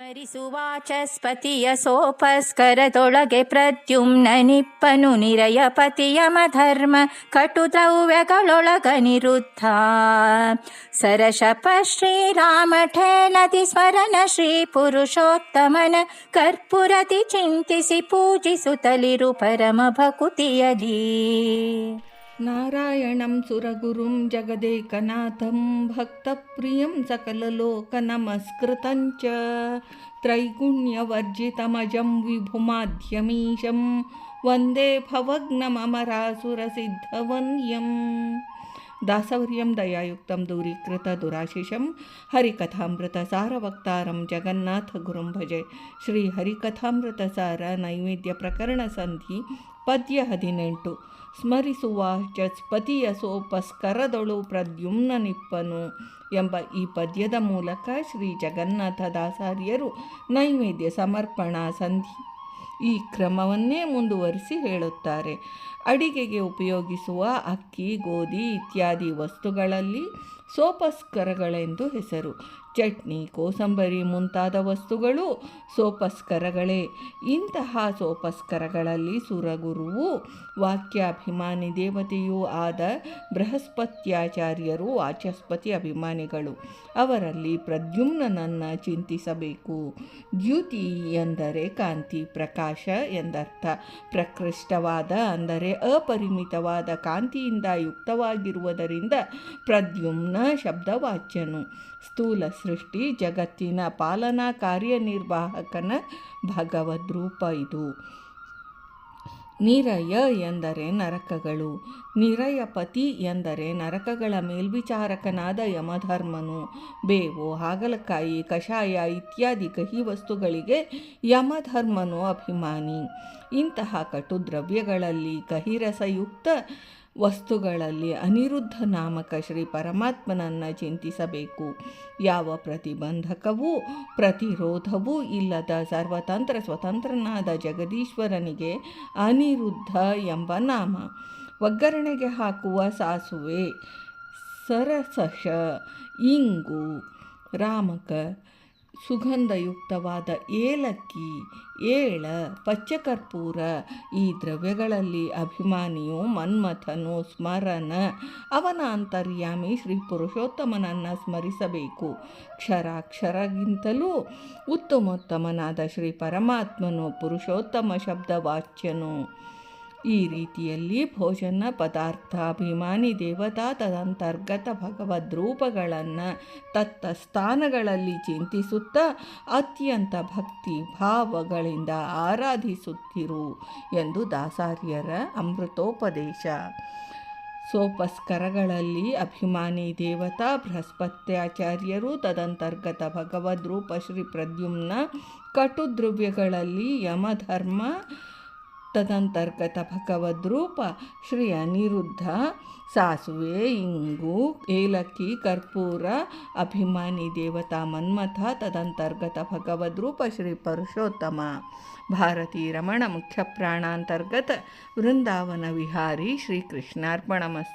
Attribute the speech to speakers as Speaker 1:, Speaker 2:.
Speaker 1: ಸ್ಮರಿಸುವಾಚಸ್ಪತಿಯ ಸೋಪಸ್ಕರದೊಳಗೆ ಪ್ರದ್ಯುಮ್ನನಿಪ್ಪನು ನಿರಯಪತಿಯಮಧರ್ಮ ಕಟುದ್ರವ್ಯಗಳೊಳಗನಿರುದ್ಧ ಸರಶಪ ಶ್ರೀರಾಮ ಠೇಲತಿ ಸ್ಮರಣ ಶ್ರೀ ಪುರುಷೋತ್ತಮನ ಕರ್ಪುರತಿ ಚಿಂತಿಸಿ ಪೂಜಿಸುತ್ತಲಿರು ಪರಮ ಭಕುತಿಯಲಿ.
Speaker 2: ನಾರಾಯಣಂ ಸುರಗುರುಂ ಜಗದೇಕನಾಥಂ ಭಕ್ತಪ್ರಿಯಂ ಸಕಲಲೋಕನಮಸ್ಕೃತಂಚ ತ್ರೈಗುಣ್ಯವರ್ಜಿತಮಜಂ ವಿಭುಮಾಧ್ಯಮೀಶಂ ವಂದೇ ಭವಗ್ನಮರಾಸುರಸಿದ್ಧವನ್ಯಂ. ದಾಸವರ್ಯಂ ದಯಾಯುಕ್ತಂ ದೂರೀಕೃತ ದುರಾಶಿಷಂ ಹರಿಕಥಾಮೃತ ಸಾರವಕ್ತಾರಂ ಜಗನ್ನಾಥ ಗುರುಂ ಭಜೆ. ಶ್ರೀ ಹರಿಕಥಾಮೃತ ಸಾರ ನೈವೇದ್ಯ ಪ್ರಕರಣ ಸಂಧಿ ಪದ್ಯ 18. ಸ್ಮರಿಸುವಾಚಸ್ಪತಿಯ ಸೋಪಸ್ಕರದೊಳು ಪ್ರದ್ಯುಮ್ನನಿಪ್ಪನು ಎಂಬ ಈ ಪದ್ಯದ ಮೂಲಕ ಶ್ರೀ ಜಗನ್ನಾಥ ದಾಸಾರ್ಯರು ನೈವೇದ್ಯ ಸಮರ್ಪಣಾ ಸಂಧಿ ಈ ಕ್ರಮವನ್ನೇ ಮುಂದುವರಿಸಿ ಹೇಳುತ್ತಾರೆ. ಅಡಿಗೆಗೆ ಉಪಯೋಗಿಸುವ ಅಕ್ಕಿ, ಗೋಧಿ ಇತ್ಯಾದಿ ವಸ್ತುಗಳಲ್ಲಿ ಸೋಪಸ್ಕರಗಳೆಂದು ಹೆಸರು. ಚಟ್ನಿ, ಕೋಸಂಬರಿ ಮುಂತಾದ ವಸ್ತುಗಳು ಸೋಪಸ್ಕರಗಳೇ. ಇಂತಹ ಸೋಪಸ್ಕರಗಳಲ್ಲಿ ಸುರಗುರುವು ವಾಕ್ಯಾಭಿಮಾನಿ ದೇವತೆಯೂ ಆದ ಬೃಹಸ್ಪತ್ಯಾಚಾರ್ಯರು ವಾಚಸ್ಪತಿ ಅಭಿಮಾನಿಗಳು. ಅವರಲ್ಲಿ ಪ್ರದ್ಯುಮ್ನನನ್ನು ಚಿಂತಿಸಬೇಕು. ದ್ಯುತಿ ಎಂದರೆ ಕಾಂತಿ, ಪ್ರಕಾಶ ಎಂದರ್ಥ. ಪ್ರಕೃಷ್ಟವಾದ ಅಂದರೆ ಅಪರಿಮಿತವಾದ ಕಾಂತಿಯಿಂದ ಯುಕ್ತವಾಗಿರುವುದರಿಂದ ಪ್ರದ್ಯುಮ್ನ ಶಬ್ದವಾಚ್ಯನು. ಸ್ಥೂಲ ಸೃಷ್ಟಿ ಜಗತ್ತಿನ ಪಾಲನಾ ಕಾರ್ಯನಿರ್ವಾಹಕನ ಭಗವದ್ರೂಪ ಇದು. ನಿರಯ ಎಂದರೆ ನರಕಗಳು. ನಿರಯಪತಿ ಎಂದರೆ ನರಕಗಳ ಮೇಲ್ವಿಚಾರಕನಾದ ಯಮಧರ್ಮನು. ಬೇವು, ಹಾಗಲಕಾಯಿ, ಕಷಾಯ ಇತ್ಯಾದಿ ಕಹಿ ವಸ್ತುಗಳಿಗೆ ಯಮಧರ್ಮನು ಅಭಿಮಾನಿ. ಇಂತಹ ಕಟುದ್ರವ್ಯಗಳಲ್ಲಿ ಕಹಿರಸಯುಕ್ತ ವಸ್ತುಗಳಲ್ಲಿ ಅನಿರುದ್ಧ ನಾಮಕ ಶ್ರೀ ಪರಮಾತ್ಮನನ್ನು ಚಿಂತಿಸಬೇಕು. ಯಾವ ಪ್ರತಿಬಂಧಕವೂ ಪ್ರತಿರೋಧವೂ ಇಲ್ಲದ ಸರ್ವತಂತ್ರ ಸ್ವತಂತ್ರನಾದ ಜಗದೀಶ್ವರನಿಗೆ ಅನಿರುದ್ಧ ಎಂಬ ನಾಮ. ಒಗ್ಗರಣೆಗೆ ಹಾಕುವ ಸಾಸುವೆ, ಸರಸಶ, ಇಂಗು, ರಾಮಕ, ಸುಗಂಧಯುಕ್ತವಾದ ಏಲಕ್ಕಿ, ಏಳ, ಪಚ್ಚಕರ್ಪೂರ ಈ ದ್ರವ್ಯಗಳಲ್ಲಿ ಅಭಿಮಾನಿಯು ಮನ್ಮಥನು. ಸ್ಮರಣ ಅವನ ಅಂತರ್ಯಾಮಿ ಶ್ರೀ ಪುರುಷೋತ್ತಮನನ್ನು ಸ್ಮರಿಸಬೇಕು. ಕ್ಷರಾಕ್ಷರಗಿಂತಲೂ ಉತ್ತಮೋತ್ತಮನಾದ ಶ್ರೀ ಪರಮಾತ್ಮನು ಪುರುಷೋತ್ತಮ ಶಬ್ದವಾಚ್ಯನು. ಈ ರೀತಿಯಲ್ಲಿ ಭೋಜನ ಪದಾರ್ಥಾಭಿಮಾನಿ ದೇವತಾ ತದಂತರ್ಗತ ಭಗವದ್ರೂಪಗಳನ್ನು ತತ್ತ ಸ್ಥಾನಗಳಲ್ಲಿ ಚಿಂತಿಸುತ್ತಾ ಅತ್ಯಂತ ಭಕ್ತಿ ಭಾವಗಳಿಂದ ಆರಾಧಿಸುತ್ತಿರು ಎಂದು ದಾಸಾರ್ಯರ ಅಮೃತೋಪದೇಶ. ಸೋಪಸ್ಕರಗಳಲ್ಲಿ ಅಭಿಮಾನಿ ದೇವತಾ ಬೃಹಸ್ಪತ್ಯಾಚಾರ್ಯರು, ತದಂತರ್ಗತ ಭಗವದ್ರೂಪ ಶ್ರೀ ಪ್ರದ್ಯುಮ್ನ, ಕಟುದ್ರವ್ಯಗಳಲ್ಲಿ ಯಮಧರ್ಮ, ತದಂತರ್ಗತ ಭಗವದ್ರೂಪ ಶ್ರೀ ಅನಿರುದ್ಧ, ಸಾಸುವೆ, ಇಂಗು, ಏಲಕ್ಕಿ, ಕರ್ಪೂರ ಅಭಿಮಾನಿ ದೇವತಾ ಮನ್ಮಥ, ತದಂತರ್ಗತ ಭಗವದ್ರೂಪ ಶ್ರೀ ಪುರುಷೋತ್ತಮ. ಭಾರತೀ ರಮಣ ಮುಖ್ಯ ಪ್ರಾಣಾಂತರ್ಗತ ವೃಂದಾವನ ವಿಹಾರಿ. ಶ್ರೀಕೃಷ್ಣಾರ್ಪಣಮಸ್ತು.